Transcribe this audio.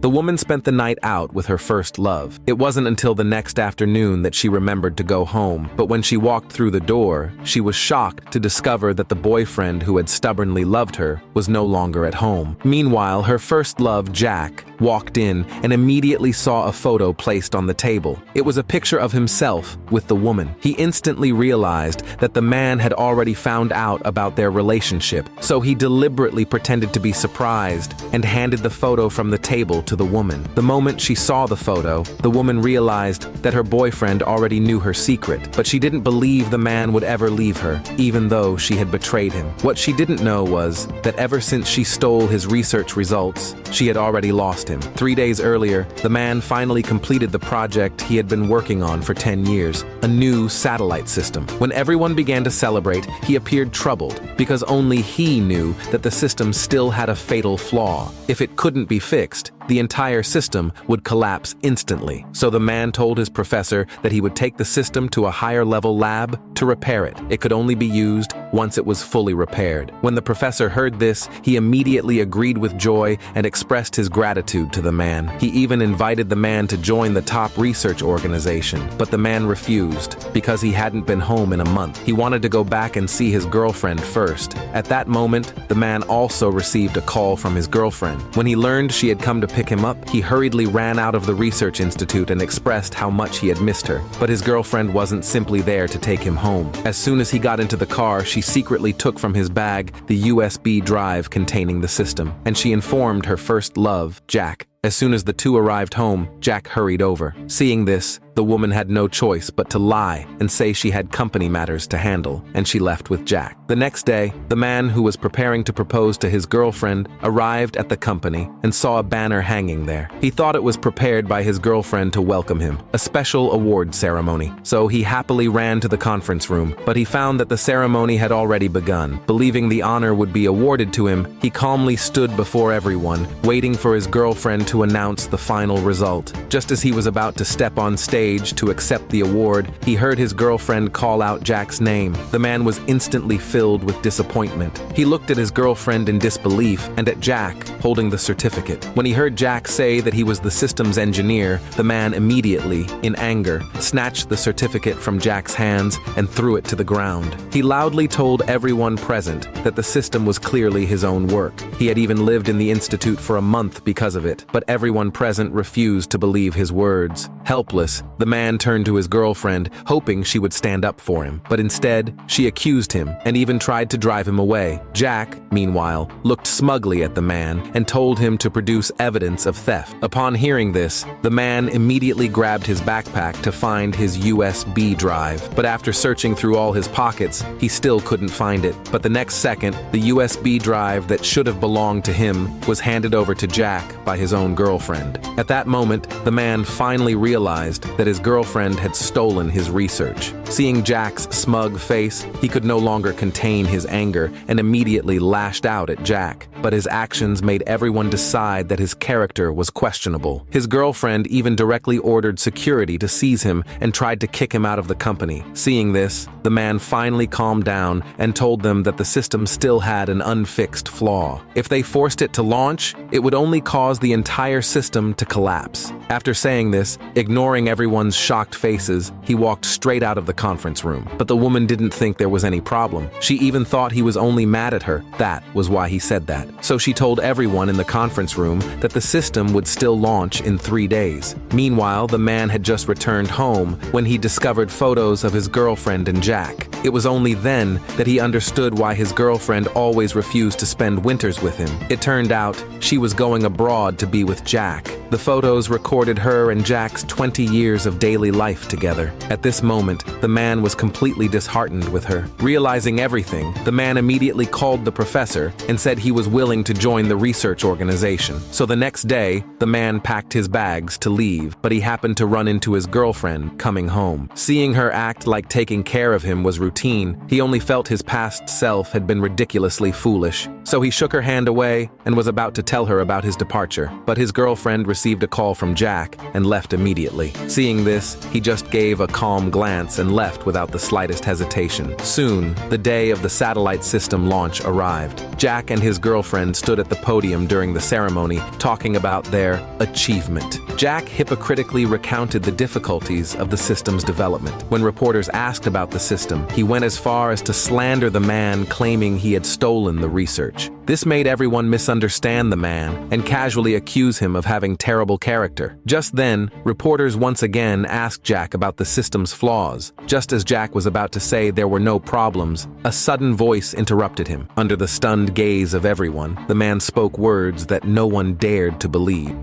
The woman spent the night out with her first love. It wasn't until the next afternoon that she remembered to go home, but when she walked through the door, she was shocked to discover that the boyfriend who had stubbornly loved her was no longer at home. Meanwhile, her first love, Jack, walked in and immediately saw a photo placed on the table. It was a picture of himself with the woman. He instantly realized that the man had already found out about their relationship, so he deliberately pretended to be surprised and handed the photo from the table to the woman. The moment she saw the photo, the woman realized that her boyfriend already knew her secret, but she didn't believe the man would ever leave her, even though she had betrayed him. What she didn't know was that ever since she stole his research results, she had already lost him. 3 days earlier, the man finally completed the project he had been working on for 10 years, a new satellite system. When everyone began to celebrate, he appeared troubled because only he knew that the system still had a fatal flaw. If it couldn't be fixed, the entire system would collapse instantly. So the man told his professor that he would take the system to a higher-level lab to repair it. It could only be used once it was fully repaired. When the professor heard this, he immediately agreed with joy and expressed his gratitude to the man. He even invited the man to join the top research organization, but the man refused because he hadn't been home in a month. He wanted to go back and see his girlfriend first. At that moment, the man also received a call from his girlfriend. When he learned she had come to pick him up, he hurriedly ran out of the research institute and expressed how much he had missed her. But his girlfriend wasn't simply there to take him home. As soon as he got into the car, she secretly took from his bag the USB drive containing the system, and she informed her first love, Jack. As soon as the two arrived home, Jack hurried over. Seeing this, the woman had no choice but to lie and say she had company matters to handle, and she left with Jack. The next day, the man who was preparing to propose to his girlfriend arrived at the company and saw a banner hanging there. He thought it was prepared by his girlfriend to welcome him, a special award ceremony. So he happily ran to the conference room, but he found that the ceremony had already begun. Believing the honor would be awarded to him, he calmly stood before everyone, waiting for his girlfriend to announce the final result. Just as he was about to step on stage to accept the award, he heard his girlfriend call out Jack's name. The man was instantly filled with disappointment. He looked at his girlfriend in disbelief and at Jack, holding the certificate. When he heard Jack say that he was the systems engineer, the man immediately, in anger, snatched the certificate from Jack's hands and threw it to the ground. He loudly told everyone present that the system was clearly his own work. He had even lived in the institute for a month because of it, but everyone present refused to believe his words. Helpless, the man turned to his girlfriend, hoping she would stand up for him. But instead, she accused him and even tried to drive him away. Jack, meanwhile, looked smugly at the man and told him to produce evidence of theft. Upon hearing this, the man immediately grabbed his backpack to find his USB drive. But after searching through all his pockets, he still couldn't find it. But the next second, the USB drive that should have belonged to him was handed over to Jack by his own girlfriend. At that moment, the man finally realized that his girlfriend had stolen his research. Seeing Jack's smug face, he could no longer contain his anger and immediately lashed out at Jack. But his actions made everyone decide that his character was questionable. His girlfriend even directly ordered security to seize him and tried to kick him out of the company. Seeing this, the man finally calmed down and told them that the system still had an unfixed flaw. If they forced it to launch, it would only cause the entire system to collapse. After saying this, ignoring everyone's shocked faces, he walked straight out of the conference room. But the woman didn't think there was any problem. She even thought he was only mad at her. That was why he said that. So she told everyone in the conference room that the system would still launch in 3 days. Meanwhile, the man had just returned home when he discovered photos of his girlfriend and Jack. It was only then that he understood why his girlfriend always refused to spend winters with him. It turned out she was going abroad to be with Jack. The photos recorded her and Jack's 20 years of daily life together. At this moment, the man was completely disheartened with her. Realizing everything, the man immediately called the professor and said he was willing to join the research organization. So the next day, the man packed his bags to leave, but he happened to run into his girlfriend coming home. Seeing her act like taking care of him was routine, he only felt his past self had been ridiculously foolish. So he shook her hand away and was about to tell her about his departure, but his girlfriend received a call from Jack and left immediately. Seeing this, he just gave a calm glance and left without the slightest hesitation. Soon, the day of the satellite system launch arrived. Jack and his girlfriend stood at the podium during the ceremony, talking about their achievement. Jack hypocritically recounted the difficulties of the system's development. When reporters asked about the system, he went as far as to slander the man, claiming he had stolen the research. This made everyone misunderstand the man and casually accuse him of having terrible character. Just then, reporters once again asked Jack about the system's flaws. Just as Jack was about to say there were no problems, a sudden voice interrupted him. Under the stunned gaze of everyone, the man spoke words that no one dared to believe.